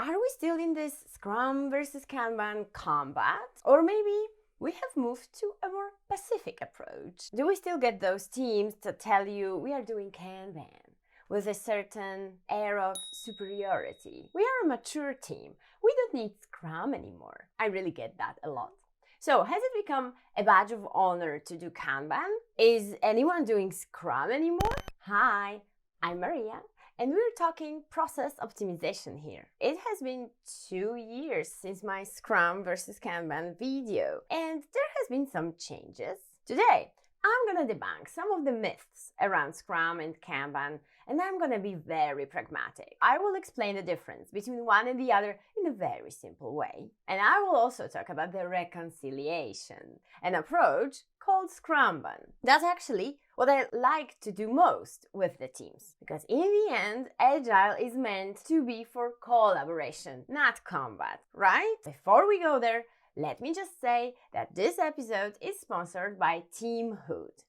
Are we still in this Scrum versus Kanban combat? Or maybe we have moved to a more Pacific approach? Do we still get those teams to tell you we are doing Kanban with a certain air of superiority? We are a mature team. We don't need Scrum anymore. I really get that a lot. So, has it become a badge of honor to do Kanban? Is anyone doing Scrum anymore? Hi, I'm Maria, and we're talking process optimization here. It has been 2 years since my Scrum versus Kanban video, and there has been some changes. Today, I'm gonna debunk some of the myths around Scrum and Kanban, and I'm gonna be very pragmatic. I will explain the difference between one and the other in a very simple way. And I will also talk about the reconciliation, an approach called Scrumban. That's actually what I like to do most with the teams, because in the end, Agile is meant to be for collaboration, not combat, right? Before we go there, let me just say that this episode is sponsored by Teamhood,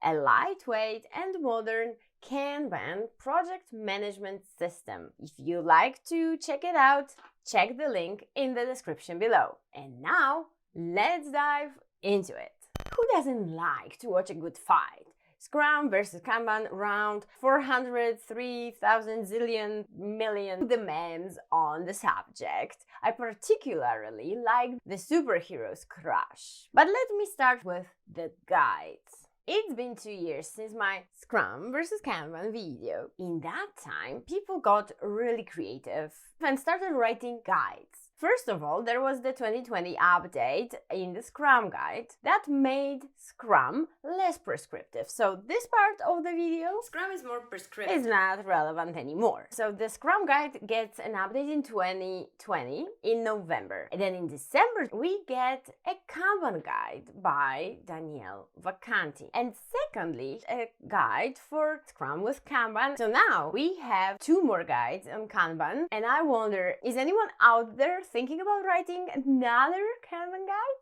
a lightweight and modern Kanban project management system. If you'd like to check it out, check the link in the description below. And now, let's dive into it. Who doesn't like to watch a good fight? Scrum versus Kanban round 403,000 zillion million. The memes on the subject. I particularly like the superheroes crush. But let me start with the guides. It's been 2 years since my Scrum versus Kanban video. In that time, people got really creative and started writing guides. First of all, there was the 2020 update in the Scrum guide that made Scrum less prescriptive. So this part of the video, Scrum is more prescriptive, is not relevant anymore. So the Scrum guide gets an update in 2020 in November. And then in December, we get a Kanban guide by Danielle Vacanti. And secondly, a guide for Scrum with Kanban. So now we have 2 more guides on Kanban. And I wonder, is anyone out there thinking about writing another Kanban guide?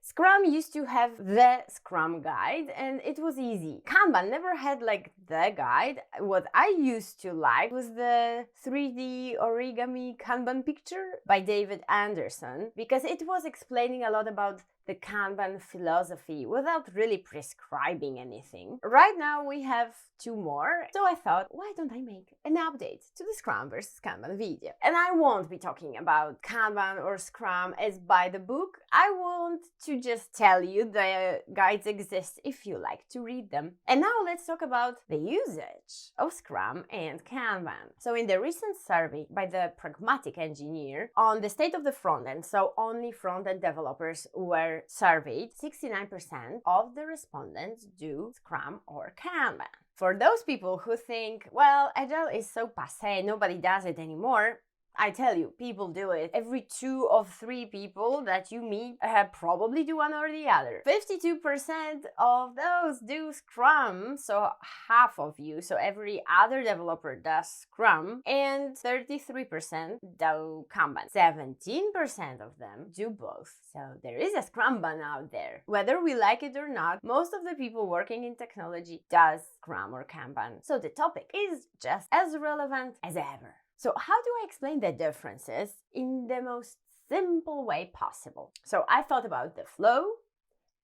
Scrum used to have the Scrum guide and it was easy. Kanban never had like the guide. What I used to like was the 3D origami Kanban picture by David Anderson, because it was explaining a lot about the Kanban philosophy without really prescribing anything. Right now we have 2 more, so I thought, why don't I make an update to the Scrum versus Kanban video? And I won't be talking about Kanban or Scrum as by the book. I want to just tell you the guides exist if you like to read them. And now let's talk about the usage of Scrum and Kanban. So in the recent survey by the Pragmatic Engineer on the state of the front end, so only front-end developers were surveyed, 69% of the respondents do Scrum or Kanban. For those people who think, well, Agile is so passé, nobody does it anymore, I tell you, people do it. Every 2 of 3 people that you meet probably do one or the other. 52% of those do Scrum, so half of you, so every other developer does Scrum, and 33% do Kanban. 17% of them do both. So there is a Scrumban out there. Whether we like it or not, most of the people working in technology does Scrum or Kanban. So the topic is just as relevant as ever. So how do I explain the differences in the most simple way possible? So I thought about the flow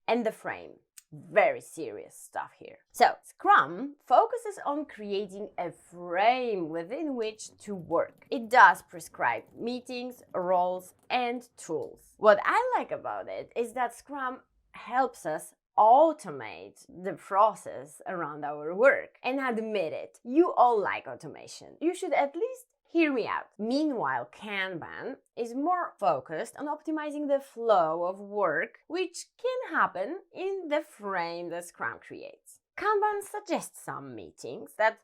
and the frame. Very serious stuff here. So Scrum focuses on creating a frame within which to work. It does prescribe meetings, roles, and tools. What I like about it is that Scrum helps us automate the process around our work. And admit it, you all like automation. You should at least hear me out. Meanwhile, Kanban is more focused on optimizing the flow of work, which can happen in the frame that Scrum creates. Kanban suggests some meetings that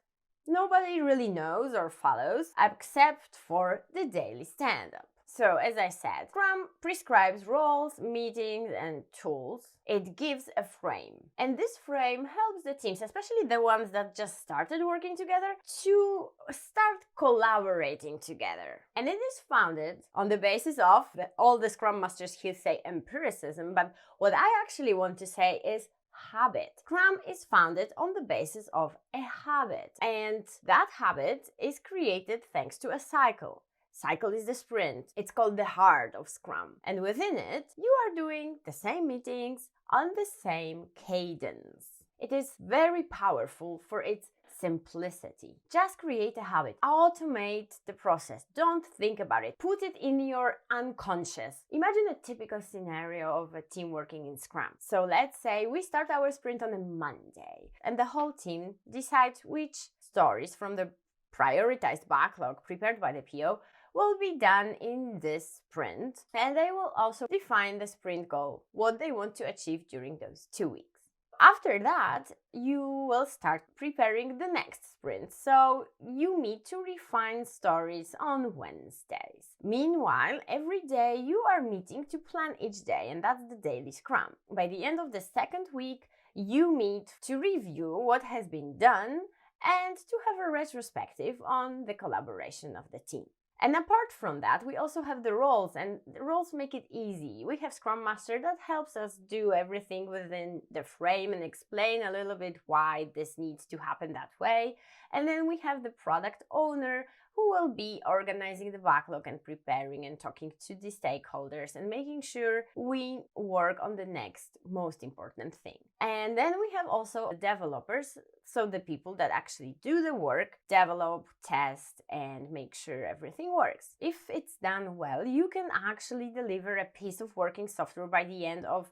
nobody really knows or follows, except for the daily stand-up. So, as I said, Scrum prescribes roles, meetings, and tools. It gives a frame. And this frame helps the teams, especially the ones that just started working together, to start collaborating together. And it is founded on the basis of all the Scrum Masters here say empiricism, but what I actually want to say is habit. Scrum is founded on the basis of a habit, and that habit is created thanks to a cycle. cycle is the sprint. It's called the heart of Scrum. And within it, you are doing the same meetings on the same cadence. It is very powerful for its simplicity. Just create a habit. Automate the process. Don't think about it. Put it in your unconscious. Imagine a typical scenario of a team working in Scrum. So let's say we start our sprint on a Monday and the whole team decides which stories from the prioritized backlog prepared by the PO will be done in this sprint, and they will also define the sprint goal, what they want to achieve during those 2 weeks. After that, you will start preparing the next sprint, so you meet to refine stories on Wednesdays. Meanwhile, every day you are meeting to plan each day, and that's the daily Scrum. By the end of the second week, you meet to review what has been done and to have a retrospective on the collaboration of the team. And apart from that, we also have the roles, and the roles make it easy. We have Scrum Master that helps us do everything within the frame and explain a little bit why this needs to happen that way. And then we have the Product Owner who will be organizing the backlog and preparing and talking to the stakeholders and making sure we work on the next most important thing. And then we have also developers, so the people that actually do the work, develop, test, and make sure everything works. If it's done well, you can actually deliver a piece of working software by the end of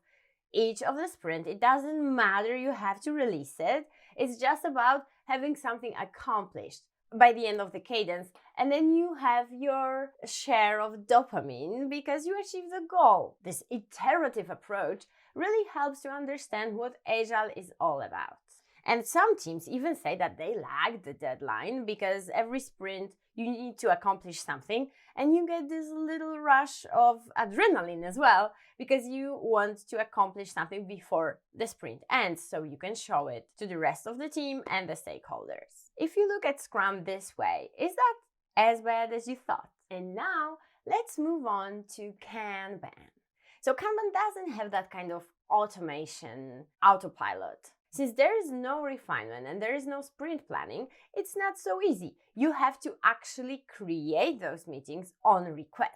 each of the sprint. It doesn't matter, you have to release it. It's just about having something accomplished by the end of the cadence, and then you have your share of dopamine because you achieve the goal. This iterative approach really helps to understand what Agile is all about. And some teams even say that they lag the deadline because every sprint you need to accomplish something, and you get this little rush of adrenaline as well because you want to accomplish something before the sprint ends so you can show it to the rest of the team and the stakeholders. If you look at Scrum this way, is that as bad as you thought? And now let's move on to Kanban. So Kanban doesn't have that kind of automation, autopilot. Since there is no refinement and there is no sprint planning, it's not so easy. You have to actually create those meetings on request.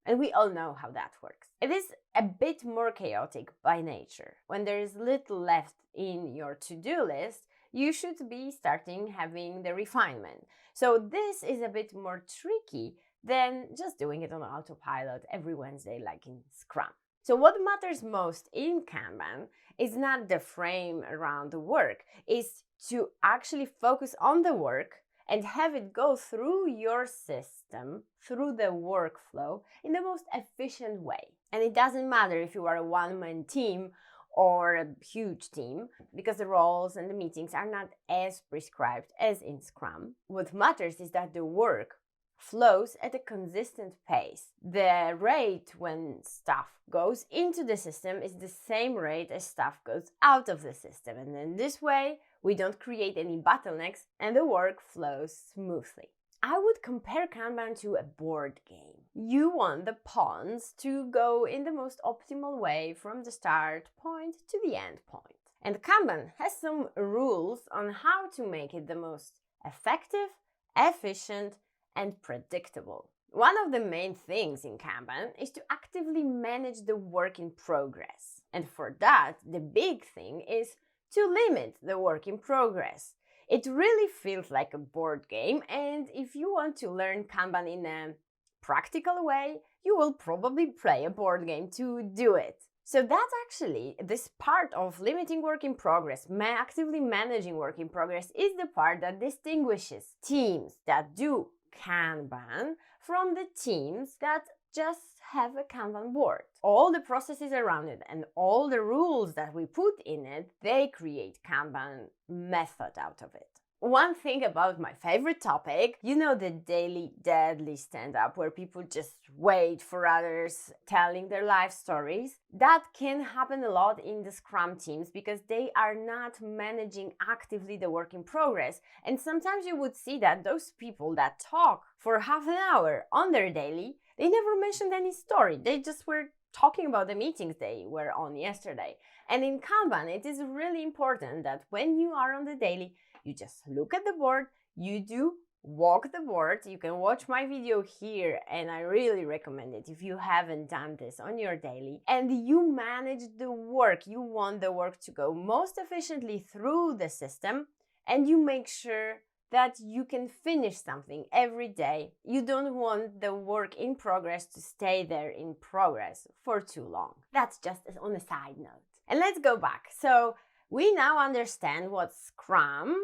And we all know how that works. It is a bit more chaotic by nature. When there is little left in your to-do list, you should be starting having the refinement. So this is a bit more tricky than just doing it on autopilot every Wednesday like in Scrum. So what matters most in Kanban is not the frame around the work, is to actually focus on the work and have it go through your system, through the workflow in the most efficient way. And it doesn't matter if you are a one-man team or a huge team, because the roles and the meetings are not as prescribed as in Scrum. What matters is that the work flows at a consistent pace. The rate when stuff goes into the system is the same rate as stuff goes out of the system. And in this way, we don't create any bottlenecks and the work flows smoothly. I would compare Kanban to a board game. You want the pawns to go in the most optimal way from the start point to the end point. And Kanban has some rules on how to make it the most effective, efficient, and predictable. One of the main things in Kanban is to actively manage the work in progress. And for that, the big thing is to limit the work in progress. It really feels like a board game, and if you want to learn Kanban in a practical way, you will probably play a board game to do it. So that's actually this part of limiting work in progress, actively managing work in progress, is the part that distinguishes teams that do Kanban from the teams that just have a Kanban board. All the processes around it and all the rules that we put in it, they create Kanban method out of it. One thing about my favorite topic, you know, the daily deadly stand-up where people just wait for others telling their life stories. That can happen a lot in the Scrum teams because they are not managing actively the work in progress. And sometimes you would see that those people that talk for half an hour on their daily, they never mentioned any story. They just were talking about the meetings they were on yesterday. And in Kanban, it is really important that when you are on the daily, you just look at the board, you do walk the board. You can watch my video here, and I really recommend it if you haven't done this on your daily. And you manage the work. You want the work to go most efficiently through the system, and you make sure that you can finish something every day. You don't want the work in progress to stay there in progress for too long. That's just on a side note. And let's go back. So we now understand what Scrum,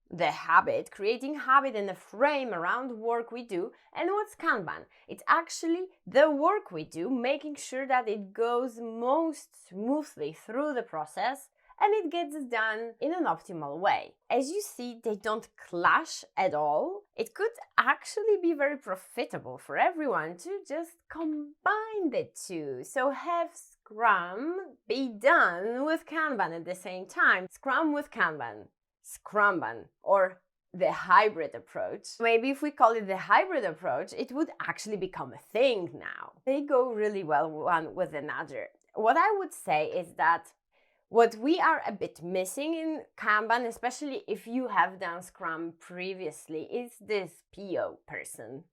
the habit, creating habit and a frame around work we do, and what's Kanban. It's actually the work we do, making sure that it goes most smoothly through the process and it gets done in an optimal way. As you see, they don't clash at all. It could actually be very profitable for everyone to just combine the two. So have Scrum be done with Kanban at the same time. Scrum with Kanban, Scrumban, or the hybrid approach. Maybe if we call it the hybrid approach, it would actually become a thing now. They go really well one with another. What I would say is that what we are a bit missing in Kanban, especially if you have done Scrum previously, is this PO person.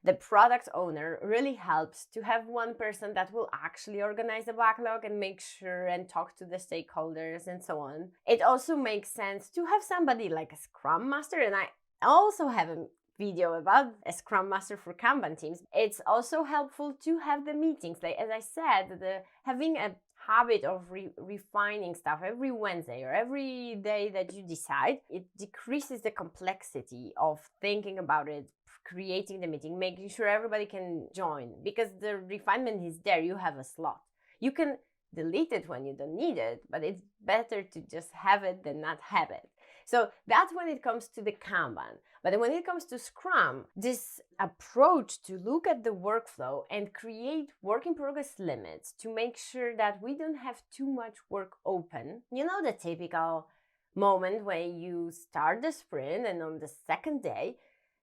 The product owner really helps to have one person that will actually organize the backlog and make sure and talk to the stakeholders and so on. It also makes sense to have somebody like a Scrum Master, and I also have a video about a Scrum Master for Kanban teams. It's also helpful to have the meetings. Like, as I said, having a habit of refining stuff every Wednesday or every day that you decide, it decreases the complexity of thinking about it, creating the meeting, making sure everybody can join, because the refinement is there. You have a slot. You can delete it when you don't need it, but it's better to just have it than not have it. So that's when it comes to the Kanban. But when it comes to Scrum, this approach to look at the workflow and create work in progress limits to make sure that we don't have too much work open. You know, the typical moment when you start the sprint and on the second day,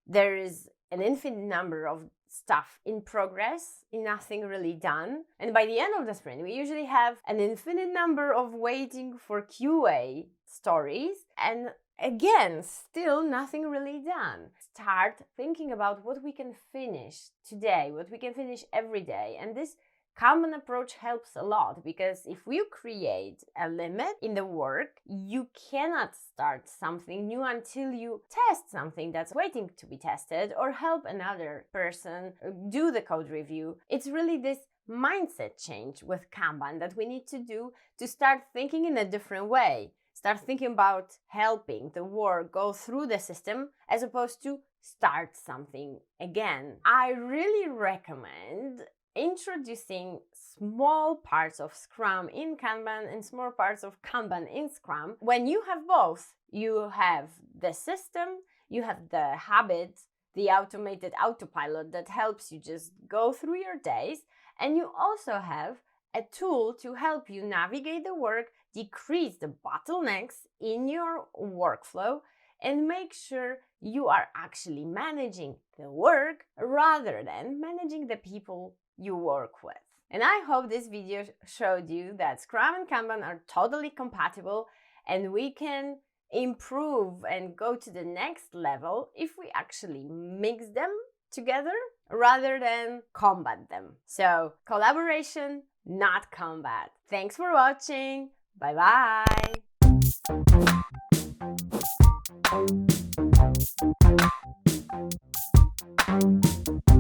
there is an infinite number of stuff in progress, nothing really done. And by the end of the sprint, we usually have an infinite number of waiting for QA stories. And again, still nothing really done. Start thinking about what we can finish today, what we can finish every day. And this Kanban approach helps a lot, because if you create a limit in the work, you cannot start something new until you test something that's waiting to be tested or help another person do the code review. It's really this mindset change with Kanban that we need to do to start thinking in a different way. Start thinking about helping the work go through the system as opposed to start something again. I really recommend introducing small parts of Scrum in Kanban and small parts of Kanban in Scrum. When you have both, you have the system, you have the habit, the automated autopilot that helps you just go through your days, and you also have a tool to help you navigate the work, decrease the bottlenecks in your workflow, and make sure you are actually managing the work rather than managing the people you work with. And I hope this video showed you that Scrum and Kanban are totally compatible, and we can improve and go to the next level if we actually mix them together rather than combat them. So collaboration, not combat. Thanks for watching. Bye bye.